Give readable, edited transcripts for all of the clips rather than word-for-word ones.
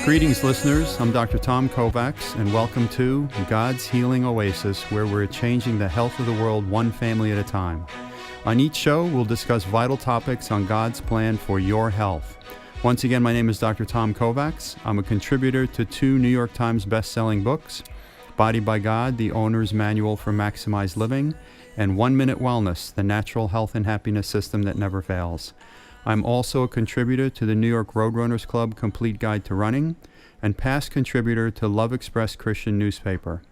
Greetings, listeners. I'm Dr. Tom Kovacs, and welcome to God's Healing Oasis, where we're changing the health of the world one family at a time. On each show, we'll discuss vital topics on God's plan for your health. Once again, my name is Dr. Tom Kovacs. I'm a contributor to 2 New York Times best-selling books, Body by God, The Owner's Manual for Maximized Living, and 1 Minute Wellness, the natural health and happiness system that never fails. I'm also a contributor to the New York Roadrunners Club Complete Guide to Running and past contributor to Love Express Christian newspaper.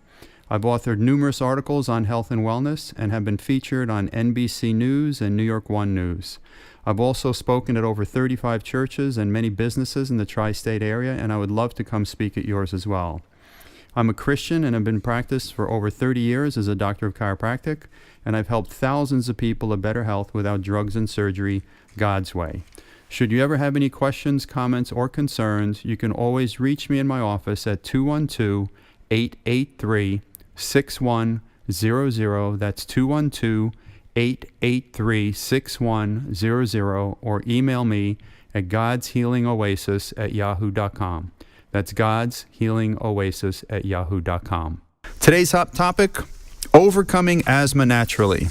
I've authored numerous articles on health and wellness and have been featured on NBC News and New York One News. I've also spoken at over 35 churches and many businesses in the tri-state area, and I would love to come speak at yours as well. I'm a Christian and have been practiced for over 30 years as a doctor of chiropractic, and I've helped thousands of people to better health without drugs and surgery, God's way. Should you ever have any questions, comments, or concerns, you can always reach me in my office at 212-883-6100. That's 212-883-6100, or email me at godshealingoasis@yahoo.com. That's godshealingoasis@yahoo.com. Today's hot topic: overcoming asthma naturally.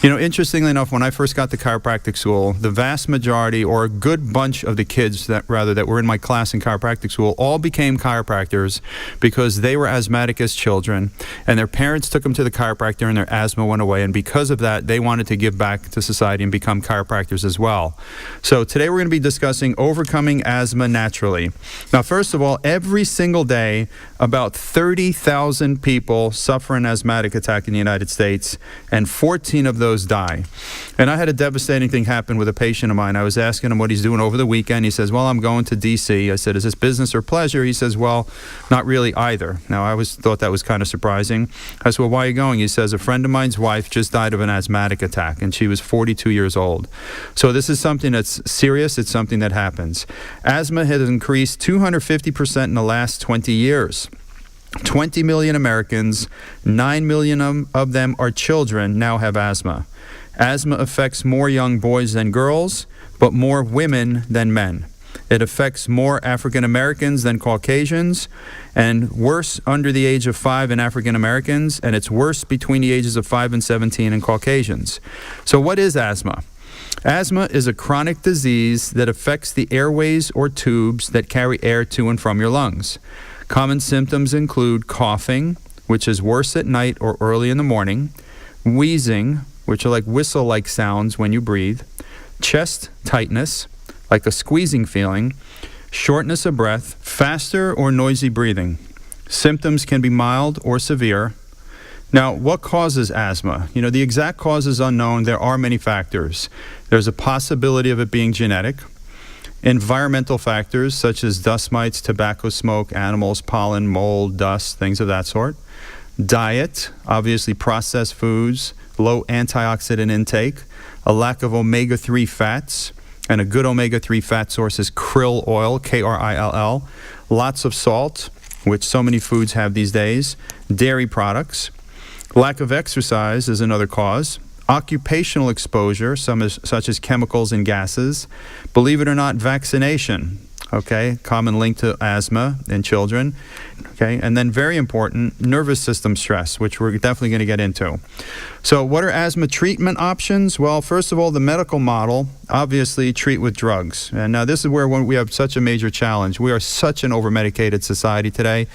Interestingly enough, when I first got to chiropractic school, the vast majority, or a good bunch of the kids that were in my class in chiropractic school, all became chiropractors because they were asthmatic as children, and their parents took them to the chiropractor and their asthma went away, and because of that, they wanted to give back to society and become chiropractors as well. So today we're going to be discussing overcoming asthma naturally. Now, first of all, every single day, about 30,000 people suffer an asthmatic attack in the United States, and 14 of those die. And I had a devastating thing happen with a patient of mine. I was asking him what he's doing over the weekend. He says, well, I'm going to D.C. I said, is this business or pleasure? He says, well, not really either. Now, I always thought that was kind of surprising. I said, well, why are you going? He says, a friend of mine's wife just died of an asthmatic attack, and she was 42 years old. So this is something that's serious. It's something that happens. Asthma has increased 250% in the last 20 years. 20 million Americans, 9 million of them are children, now have asthma. Asthma affects more young boys than girls, but more women than men. It affects more African Americans than Caucasians, and worse under the age of 5 in African Americans, and it's worse between the ages of 5 and 17 in Caucasians. So what is asthma? Asthma is a chronic disease that affects the airways or tubes that carry air to and from your lungs. Common symptoms include coughing, which is worse at night or early in the morning, wheezing, which are like whistle-like sounds when you breathe, chest tightness, like a squeezing feeling, shortness of breath, faster or noisy breathing. Symptoms can be mild or severe. Now, what causes asthma? The exact cause is unknown. There are many factors. There's a possibility of it being genetic. Environmental factors such as dust mites, tobacco smoke, animals, pollen, mold, dust, things of that sort. Diet, obviously processed foods, low antioxidant intake, a lack of omega-3 fats, and a good omega-3 fat source is krill oil, K-R-I-L-L, lots of salt, which so many foods have these days, dairy products. Lack of exercise is another cause. Occupational exposure, such as chemicals and gases. Believe it or not, vaccination, common link to asthma in children, and then very important, nervous system stress, which we're definitely going to get into. So what are asthma treatment options? Well, first of all, the medical model, obviously treat with drugs. And now this is where we have such a major challenge. We are such an over-medicated society today.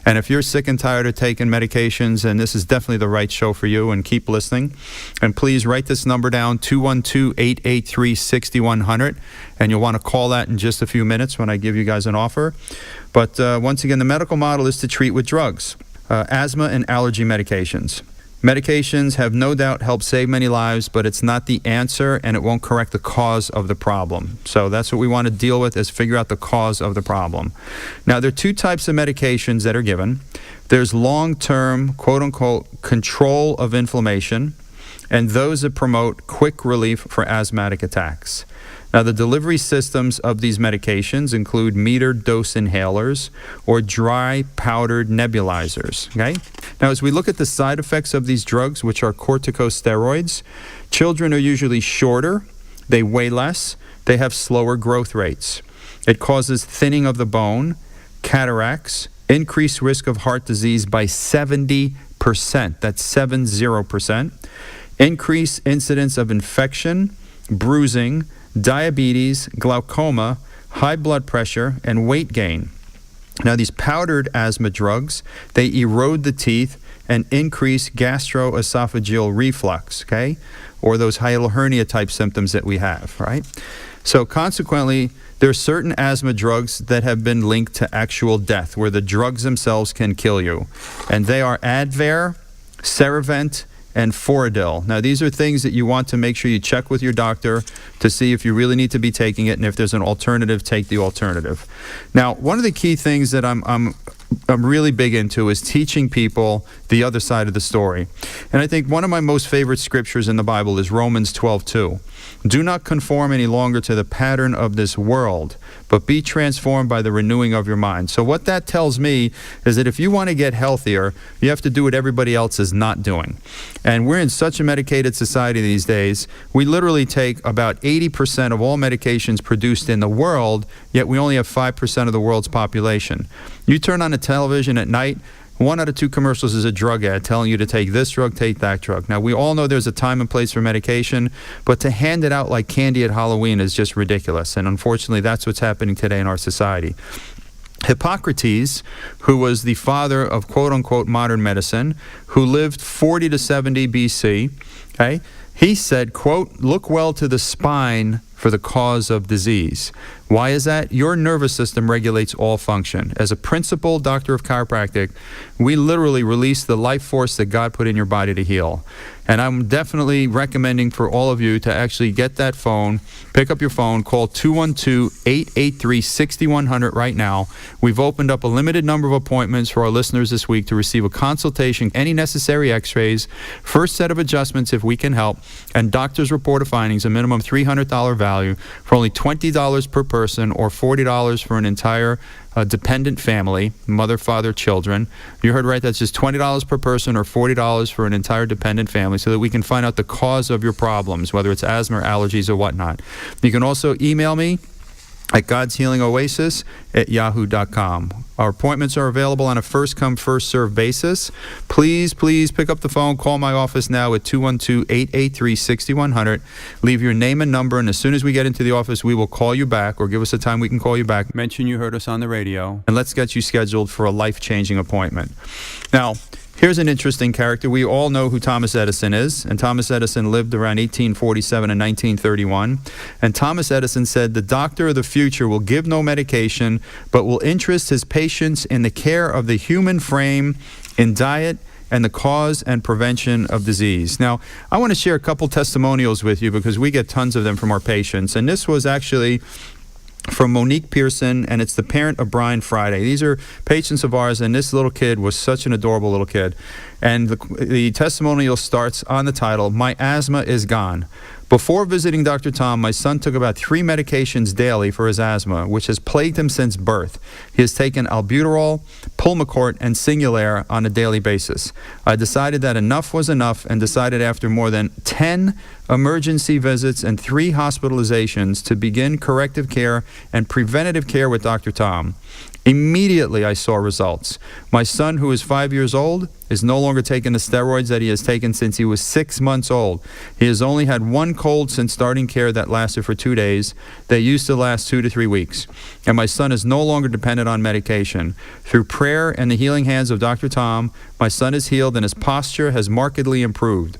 And if you're sick and tired of taking medications, then this is definitely the right show for you, and keep listening. And please write this number down, 212-883-6100, and you'll want to call that in just a few minutes when I give you guys an offer. But once again, the medical model is to treat with drugs, asthma and allergy medications. Medications have no doubt helped save many lives, but it's not the answer, and it won't correct the cause of the problem. So that's what we want to deal with, is figure out the cause of the problem. Now, there are 2 types of medications that are given. There's long-term, quote-unquote, control of inflammation, and those that promote quick relief for asthmatic attacks. Now, the delivery systems of these medications include metered dose inhalers or dry powdered nebulizers, Now, as we look at the side effects of these drugs, which are corticosteroids, children are usually shorter, they weigh less, they have slower growth rates. It causes thinning of the bone, cataracts, increased risk of heart disease by 70%. That's 70%. Increased incidence of infection, bruising, diabetes, glaucoma, high blood pressure, and weight gain. Now, these powdered asthma drugs, they erode the teeth and increase gastroesophageal reflux, okay? Or those hiatal hernia type symptoms that we have, right? So consequently, there are certain asthma drugs that have been linked to actual death, where the drugs themselves can kill you. And they are Advair, Ceravent, and Foradil. Now, these are things that you want to make sure you check with your doctor to see if you really need to be taking it, and if there's an alternative, take the alternative. Now, one of the key things that I'm really big into is teaching people the other side of the story. And I think one of my most favorite scriptures in the Bible is Romans 12:2. Do not conform any longer to the pattern of this world, but be transformed by the renewing of your mind. So what that tells me is that if you want to get healthier, you have to do what everybody else is not doing. And we're in such a medicated society these days, we literally take about 80% of all medications produced in the world, yet we only have 5% of the world's population. You turn on the television at night, 1 out of 2 commercials is a drug ad telling you to take this drug, take that drug. Now, we all know there's a time and place for medication, but to hand it out like candy at Halloween is just ridiculous. And unfortunately, that's what's happening today in our society. Hippocrates, who was the father of quote-unquote modern medicine, who lived 40 to 70 BC, okay, he said, quote, look well to the spine for the cause of disease. Why is that? Your nervous system regulates all function. As a principal doctor of chiropractic, we literally release the life force that God put in your body to heal. And I'm definitely recommending for all of you to actually get that phone, pick up your phone, call 212-883-6100 right now. We've opened up a limited number of appointments for our listeners this week to receive a consultation, any necessary x-rays, first set of adjustments if we can help, and doctor's report of findings, a minimum $300 value for only $20 per person or $40 for an entire dependent family, mother, father, children. You heard right, that's just $20 per person or $40 for an entire dependent family, so that we can find out the cause of your problems, whether it's asthma or allergies or whatnot. You can also email me at godshealingoasis@yahoo.com. Our appointments are available on a first-come, first-served basis. Please pick up the phone. Call my office now at 212-883-6100. Leave your name and number, and as soon as we get into the office, we will call you back, or give us a time we can call you back. Mention you heard us on the radio, and let's get you scheduled for a life-changing appointment. Now, here's an interesting character. We all know who Thomas Edison is, and Thomas Edison lived around 1847 and 1931. And Thomas Edison said, the doctor of the future will give no medication, but will interest his patients in the care of the human frame, in diet, and the cause and prevention of disease. Now, I want to share a couple testimonials with you because we get tons of them from our patients. And this was actually from Monique Pearson, and it's the parent of Brian Friday. These are patients of ours, and this little kid was such an adorable little kid. And the testimonial starts on the title, My Asthma is Gone. Before visiting Dr. Tom, my son took about 3 medications daily for his asthma, which has plagued him since birth. He has taken albuterol, Pulmicort, and Singulair on a daily basis. I decided that enough was enough, and decided after more than 10 emergency visits and 3 hospitalizations to begin corrective care and preventative care with Dr. Tom. Immediately, I saw results. My son, who is 5 years old, is no longer taking the steroids that he has taken since he was 6 months old. He has only had 1 cold since starting care that lasted for 2 days. They used to last 2 to 3 weeks. And my son is no longer dependent on medication. Through prayer and the healing hands of Dr. Tom, my son is healed and his posture has markedly improved.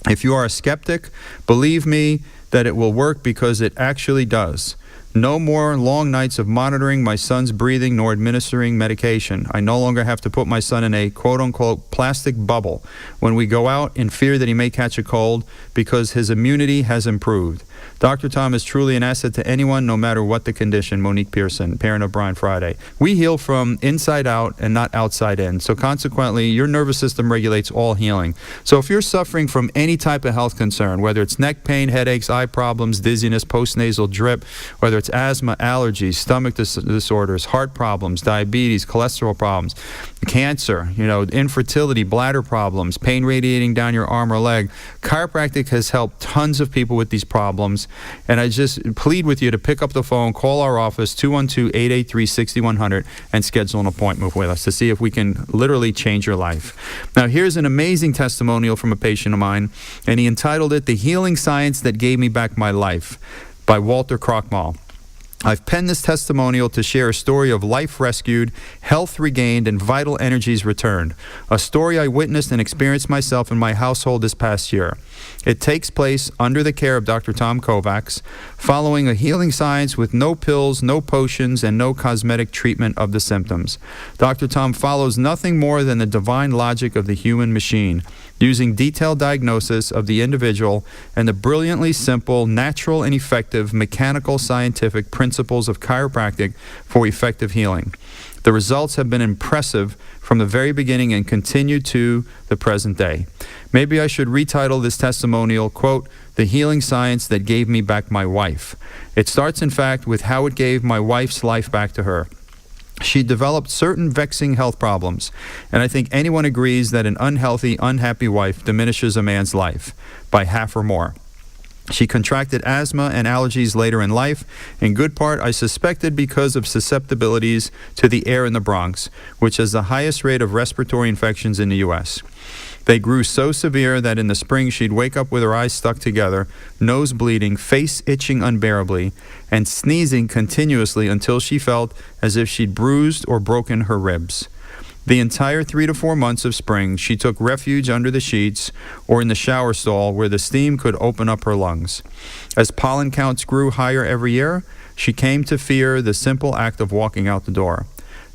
If you are a skeptic, believe me that it will work, because it actually does. No more long nights of monitoring my son's breathing nor administering medication. I no longer have to put my son in a quote-unquote plastic bubble when we go out in fear that he may catch a cold, because his immunity has improved. Dr. Tom is truly an asset to anyone, no matter what the condition. Monique Pearson, parent of Brian Friday. We heal from inside out and not outside in. So consequently, your nervous system regulates all healing. So if you're suffering from any type of health concern, whether it's neck pain, headaches, eye problems, dizziness, postnasal drip, whether it's asthma, allergies, stomach disorders, heart problems, diabetes, cholesterol problems, cancer, infertility, bladder problems, pain radiating down your arm or leg, chiropractic has helped tons of people with these problems. problems. And I just plead with you to pick up the phone, call our office, 212-883-6100, and schedule an appointment with us to see if we can literally change your life. Now, here's an amazing testimonial from a patient of mine, and he entitled it, "The Healing Science That Gave Me Back My Life," by Walter Krochmal. I've penned this testimonial to share a story of life rescued, health regained, and vital energies returned. A story I witnessed and experienced myself in my household this past year. It takes place under the care of Dr. Tom Kovacs, following a healing science with no pills, no potions, and no cosmetic treatment of the symptoms. Dr. Tom follows nothing more than the divine logic of the human machine, using detailed diagnosis of the individual and the brilliantly simple, natural, and effective mechanical scientific principles of chiropractic for effective healing. The results have been impressive from the very beginning and continue to the present day. Maybe I should retitle this testimonial, quote, "The Healing Science That Gave Me Back My Wife." It starts, in fact, with how it gave my wife's life back to her. She developed certain vexing health problems, and I think anyone agrees that an unhealthy, unhappy wife diminishes a man's life by half or more. She contracted asthma and allergies later in life, in good part, I suspected, because of susceptibilities to the air in the Bronx, which has the highest rate of respiratory infections in the U.S. They grew so severe that in the spring she'd wake up with her eyes stuck together, nose bleeding, face itching unbearably, and sneezing continuously until she felt as if she'd bruised or broken her ribs. The entire 3 to 4 months of spring, she took refuge under the sheets or in the shower stall where the steam could open up her lungs. As pollen counts grew higher every year, she came to fear the simple act of walking out the door.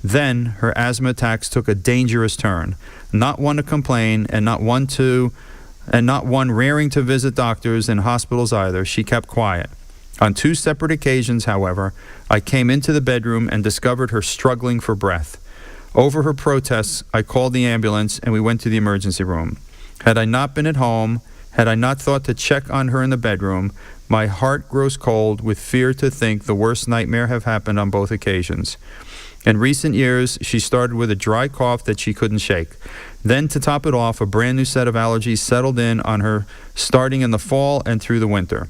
Then her asthma attacks took a dangerous turn. Not one to complain, and not one raring to visit doctors and hospitals either. She kept quiet. On 2 separate occasions, however, I came into the bedroom and discovered her struggling for breath. Over her protests, I called the ambulance and we went to the emergency room. Had I not been at home, had I not thought to check on her in the bedroom, my heart grows cold with fear to think the worst nightmare have happened on both occasions. In recent years, she started with a dry cough that she couldn't shake. Then, to top it off, a brand new set of allergies settled in on her starting in the fall and through the winter.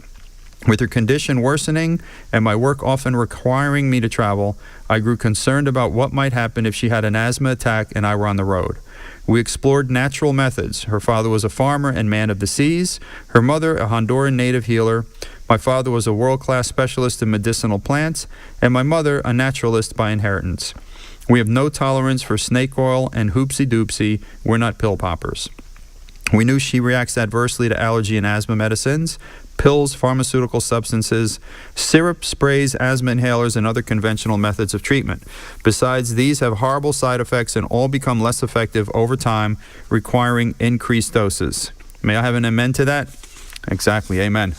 With her condition worsening and my work often requiring me to travel, I grew concerned about what might happen if she had an asthma attack and I were on the road. We explored natural methods. Her father was a farmer and man of the seas, her mother a Honduran native healer. My father was a world-class specialist in medicinal plants, and my mother a naturalist by inheritance. We have no tolerance for snake oil and hoopsie-doopsie. We're not pill poppers. We knew she reacts adversely to allergy and asthma medicines, pills, pharmaceutical substances, syrup, sprays, asthma inhalers, and other conventional methods of treatment. Besides, these have horrible side effects and all become less effective over time, requiring increased doses. May I have an amen to that? Exactly, amen.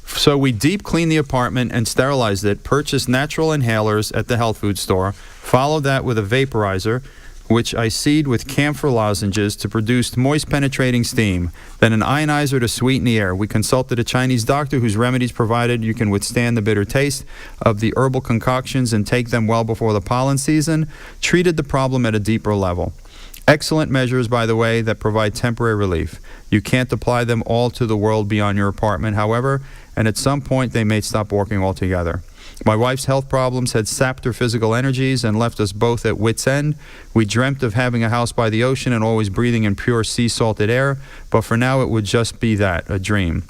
So we deep cleaned the apartment and sterilized it, purchased natural inhalers at the health food store, followed that with a vaporizer, which I seed with camphor lozenges to produce moist penetrating steam, then an ionizer to sweeten the air. We consulted a Chinese doctor whose remedies provided you can withstand the bitter taste of the herbal concoctions and take them well before the pollen season, treated the problem at a deeper level. Excellent measures, by the way, that provide temporary relief. You can't apply them all to the world beyond your apartment, however, and at some point they may stop working altogether. My wife's health problems had sapped her physical energies and left us both at wit's end. We dreamt of having a house by the ocean and always breathing in pure sea-salted air, but for now it would just be that, a dream.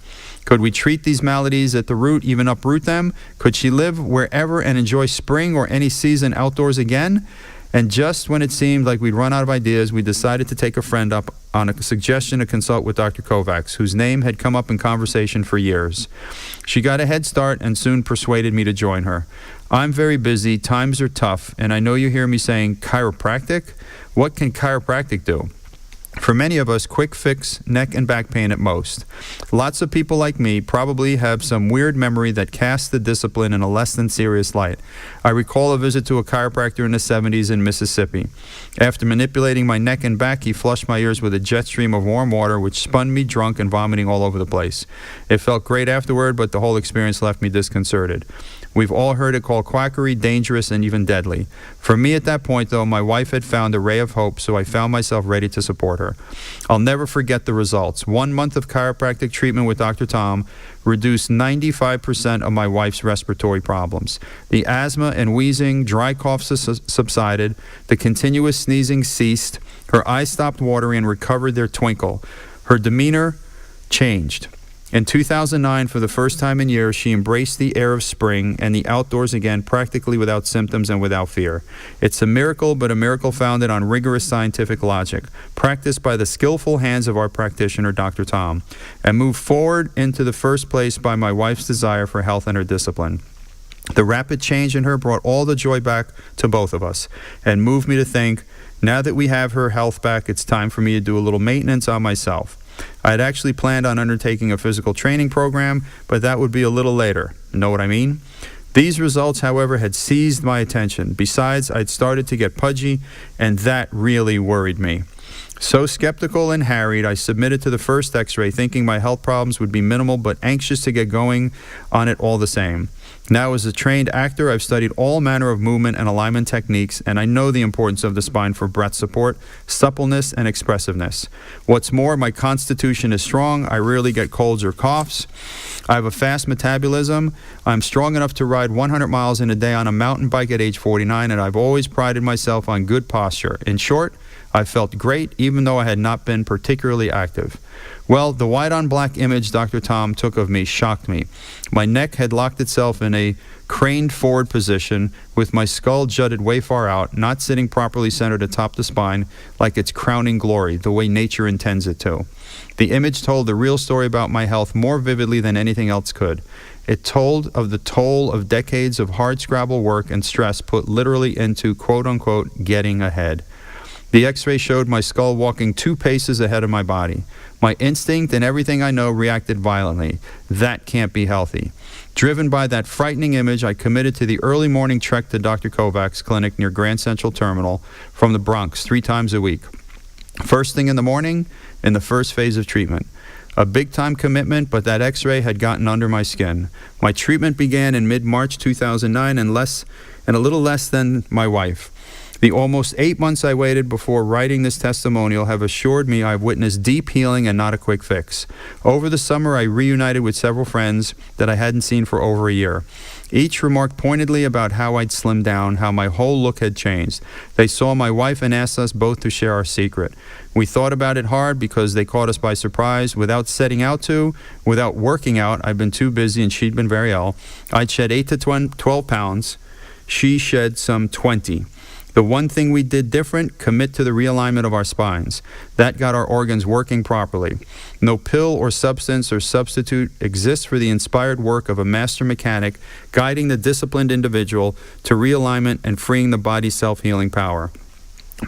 Could we treat these maladies at the root, even uproot them? Could she live wherever and enjoy spring or any season outdoors again? And just when it seemed like we'd run out of ideas, we decided to take a friend up on a suggestion to consult with Dr. Kovacs, whose name had come up in conversation for years. She got a head start and soon persuaded me to join her. I'm very busy, times are tough, and I know you hear me saying chiropractic. What can chiropractic do? For many of us, quick fix, neck and back pain at most. Lots of people like me probably have some weird memory that casts the discipline in a less than serious light. I recall a visit to a chiropractor in the 70s in Mississippi. After manipulating my neck and back, he flushed my ears with a jet stream of warm water, which spun me drunk and vomiting all over the place. It felt great afterward, but the whole experience left me disconcerted. We've all heard it called quackery, dangerous, and even deadly. For me at that point, though, my wife had found a ray of hope, so I found myself ready to support her. I'll never forget the results. 1 month of chiropractic treatment with Dr. Tom reduced 95% of my wife's respiratory problems. The asthma and wheezing, dry cough subsided, the continuous sneezing ceased, her eyes stopped watering and recovered their twinkle. Her demeanor changed. In 2009, for the first time in years, she embraced the air of spring and the outdoors again, practically without symptoms and without fear. It's a miracle, but a miracle founded on rigorous scientific logic, practiced by the skillful hands of our practitioner, Dr. Tom, and moved forward into the first place by my wife's desire for health and her discipline. The rapid change in her brought all the joy back to both of us and moved me to think, now that we have her health back, it's time for me to do a little maintenance on myself. I had actually planned on undertaking a physical training program, but that would be a little later. Know what I mean? These results, however, had seized my attention. Besides, I'd started to get pudgy, and that really worried me. So skeptical and harried, I submitted to the first x-ray, thinking my health problems would be minimal, but anxious to get going on it all the same. Now, as a trained actor, I've studied all manner of movement and alignment techniques, and I know the importance of the spine for breath support, suppleness, and expressiveness. What's more, my constitution is strong. I rarely get colds or coughs. I have a fast metabolism. I'm strong enough to ride 100 miles in a day on a mountain bike at age 49, and I've always prided myself on good posture. In short, I felt great, even though I had not been particularly active. Well, the white-on-black image Dr. Tom took of me shocked me. My neck had locked itself in a craned forward position, with my skull jutted way far out, not sitting properly centered atop the spine like its crowning glory, the way nature intends it to. The image told the real story about my health more vividly than anything else could. It told of the toll of decades of hard-scrabble work and stress put literally into, quote-unquote, getting ahead. The x-ray showed my skull walking 2 paces ahead of my body. My instinct and everything I know reacted violently. That can't be healthy. Driven by that frightening image, I committed to the early morning trek to Dr. Kovacs' clinic near Grand Central Terminal from the Bronx 3 times a week. First thing in the morning, in the first phase of treatment. A big-time commitment, but that x-ray had gotten under my skin. My treatment began in mid-March 2009 and a little less than my wife. The almost 8 months I waited before writing this testimonial have assured me I've witnessed deep healing and not a quick fix. Over the summer, I reunited with several friends that I hadn't seen for over a year. Each remarked pointedly about how I'd slimmed down, how my whole look had changed. They saw my wife and asked us both to share our secret. We thought about it hard because they caught us by surprise. Without setting out to, without working out, I'd been too busy and she'd been very ill. I'd shed 8 to 12 pounds. She shed some 20. The one thing we did different, commit to the realignment of our spines. That got our organs working properly. No pill or substance or substitute exists for the inspired work of a master mechanic guiding the disciplined individual to realignment and freeing the body's self-healing power.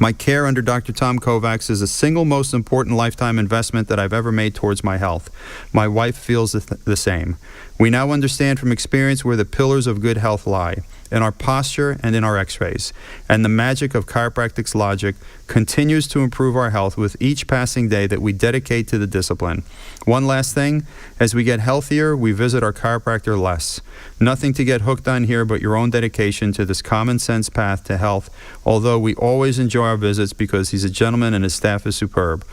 My care under Dr. Tom Kovacs is the single most important lifetime investment that I've ever made towards my health. My wife feels the same. We now understand from experience where the pillars of good health lie, in our posture and in our x-rays. And the magic of chiropractic's logic continues to improve our health with each passing day that we dedicate to the discipline. One last thing, as we get healthier, we visit our chiropractor less. Nothing to get hooked on here but your own dedication to this common sense path to health, although we always enjoy our visits because he's a gentleman and his staff is superb.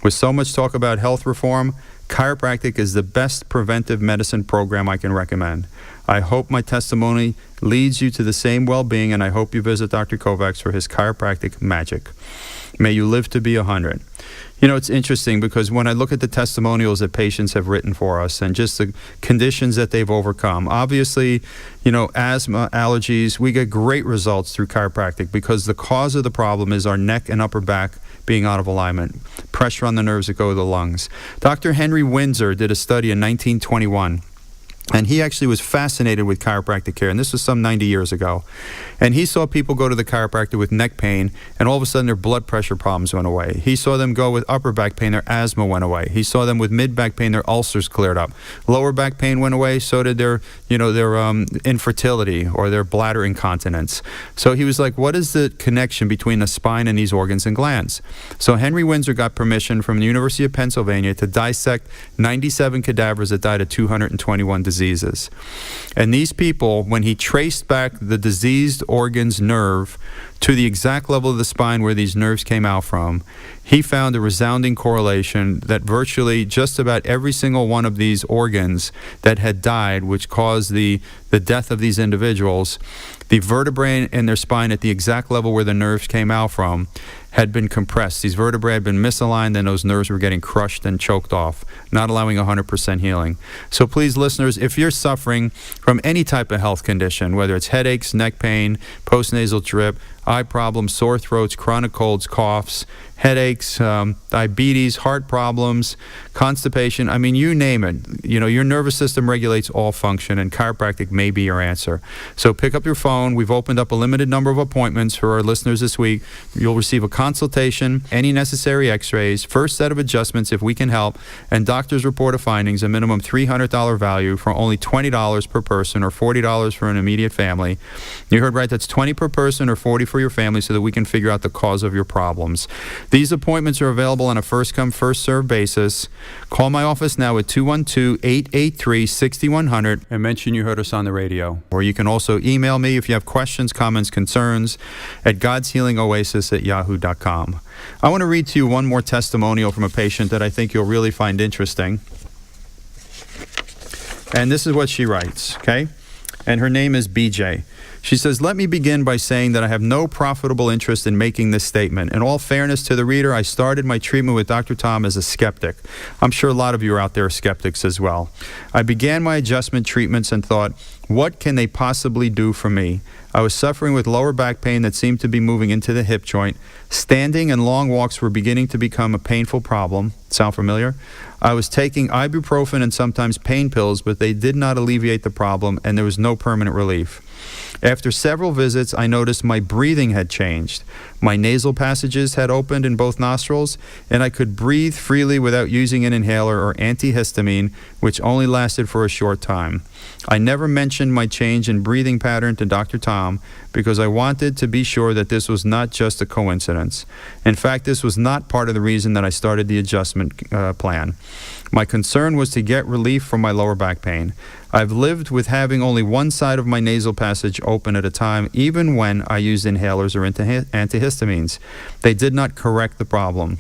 With so much talk about health reform, chiropractic is the best preventive medicine program I can recommend. I hope my testimony leads you to the same well-being, and I hope you visit Dr. Kovacs for his chiropractic magic. May you live to be 100. You know, it's interesting because when I look at the testimonials that patients have written for us and just the conditions that they've overcome, obviously, you know, asthma, allergies, we get great results through chiropractic because the cause of the problem is our neck and upper back being out of alignment, pressure on the nerves that go to the lungs. Dr. Henry Windsor did a study in 1921. And he actually was fascinated with chiropractic care, and this was some 90 years ago. And he saw people go to the chiropractor with neck pain, and all of a sudden their blood pressure problems went away. He saw them go with upper back pain, their asthma went away. He saw them with mid-back pain, their ulcers cleared up. Lower back pain went away, so did their infertility or their bladder incontinence. So he was like, what is the connection between the spine and these organs and glands? So Henry Windsor got permission from the University of Pennsylvania to dissect 97 cadavers that died of 221 diseases. diseases. And these people, when he traced back the diseased organ's nerve to the exact level of the spine where these nerves came out from, he found a resounding correlation that virtually just about every single one of these organs that had died, which caused the death of these individuals, the vertebrae in their spine at the exact level where the nerves came out from had been compressed. These vertebrae had been misaligned, and those nerves were getting crushed and choked off, not allowing 100% healing. So please, listeners, if you're suffering from any type of health condition, whether it's headaches, neck pain, postnasal drip, eye problems, sore throats, chronic colds, coughs, headaches, diabetes, heart problems, constipation, I mean, you name it. You know, your nervous system regulates all function, and chiropractic may be your answer. So pick up your phone. We've opened up a limited number of appointments for our listeners this week. You'll receive a consultation, any necessary x-rays, first set of adjustments if we can help, and doctor's report of findings, a minimum $300 value for only $20 per person or $40 for an immediate family. You heard right, that's $20 per person or $40 for your family so that we can figure out the cause of your problems. These appointments are available on a first-come, first-served basis. Call my office now at 212-883-6100 and mention you heard us on the radio. Or you can also email me if you have questions, comments, concerns at godshealingoasis@yahoo.com. I want to read to you one more testimonial from a patient that I think you'll really find interesting. And this is what she writes, okay? And her name is BJ. She says, "Let me begin by saying that I have no profitable interest in making this statement. In all fairness to the reader, I started my treatment with Dr. Tom as a skeptic. I'm sure a lot of you are out there skeptics as well. I began my adjustment treatments and thought, what can they possibly do for me? I was suffering with lower back pain that seemed to be moving into the hip joint. Standing and long walks were beginning to become a painful problem." Sound familiar? "I was taking ibuprofen and sometimes pain pills, but they did not alleviate the problem, and there was no permanent relief. After several visits, I noticed my breathing had changed. My nasal passages had opened in both nostrils, and I could breathe freely without using an inhaler or antihistamine, which only lasted for a short time. I never mentioned my change in breathing pattern to Dr. Tom because I wanted to be sure that this was not just a coincidence. In fact, this was not part of the reason that I started the adjustment plan. My concern was to get relief from my lower back pain. I've lived with having only one side of my nasal passage open at a time, even when I used inhalers or antihistamines. They did not correct the problem,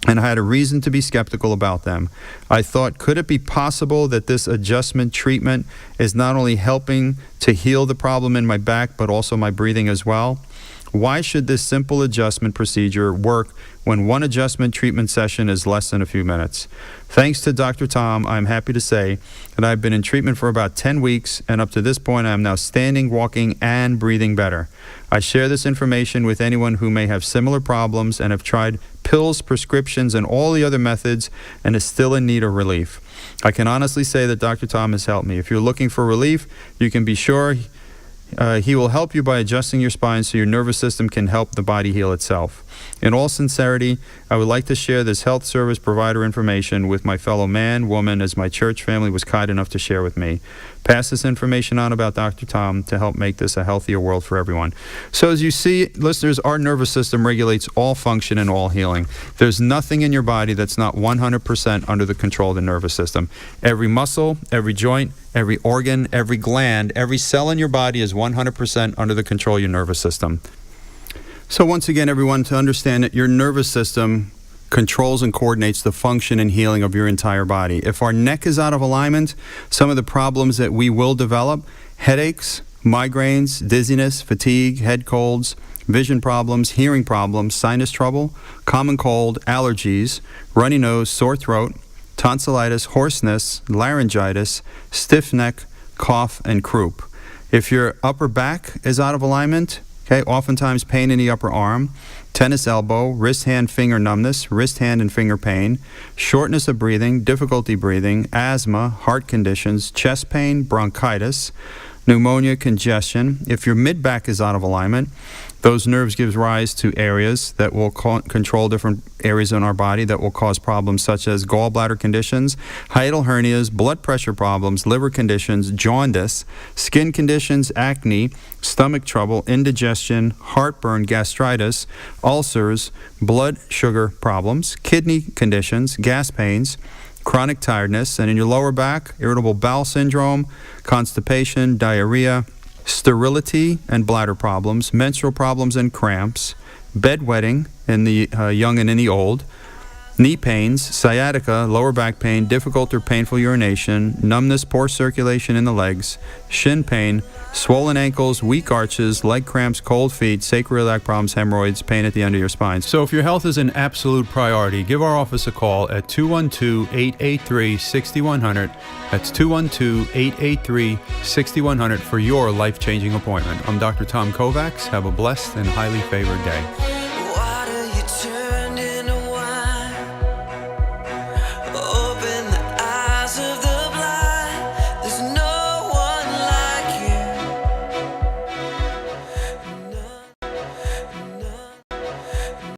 and I had a reason to be skeptical about them. I thought, could it be possible that this adjustment treatment is not only helping to heal the problem in my back, but also my breathing as well? Why should this simple adjustment procedure work when one adjustment treatment session is less than a few minutes? Thanks to Dr. Tom, I'm happy to say that I've been in treatment for about 10 weeks, and up to this point I am now standing, walking, and breathing better. I share this information with anyone who may have similar problems and have tried pills, prescriptions, and all the other methods and is still in need of relief. I can honestly say that Dr. Tom has helped me. If you're looking for relief, you can be sure he will help you by adjusting your spine so your nervous system can help the body heal itself. In all sincerity, I would like to share this health service provider information with my fellow man, woman, as my church family was kind enough to share with me. Pass this information on about Dr. Tom to help make this a healthier world for everyone." So as you see, listeners, our nervous system regulates all function and all healing. There's nothing in your body that's not 100% under the control of the nervous system. Every muscle, every joint, every organ, every gland, every cell in your body is 100% under the control of your nervous system. So once again, everyone, to understand that your nervous system controls and coordinates the function and healing of your entire body. If our neck is out of alignment, some of the problems that we will develop, headaches, migraines, dizziness, fatigue, head colds, vision problems, hearing problems, sinus trouble, common cold, allergies, runny nose, sore throat, tonsillitis, hoarseness, laryngitis, stiff neck, cough, and croup. If your upper back is out of alignment, okay, oftentimes pain in the upper arm, tennis elbow, wrist, hand, finger numbness, wrist, hand, and finger pain, shortness of breathing, difficulty breathing, asthma, heart conditions, chest pain, bronchitis, pneumonia, congestion. If your mid-back is out of alignment, those nerves give rise to areas that will control different areas in our body that will cause problems such as gallbladder conditions, hiatal hernias, blood pressure problems, liver conditions, jaundice, skin conditions, acne, stomach trouble, indigestion, heartburn, gastritis, ulcers, blood sugar problems, kidney conditions, gas pains, chronic tiredness, and in your lower back, irritable bowel syndrome, constipation, diarrhea, sterility and bladder problems, menstrual problems and cramps, bedwetting in the young and in the old, knee pains, sciatica, lower back pain, difficult or painful urination, numbness, poor circulation in the legs, shin pain, swollen ankles, weak arches, leg cramps, cold feet, sacroiliac problems, hemorrhoids, pain at the end of your spine. So if your health is an absolute priority, give our office a call at 212-883-6100. That's 212-883-6100 for your life-changing appointment. I'm Dr. Tom Kovacs. Have a blessed and highly favored day.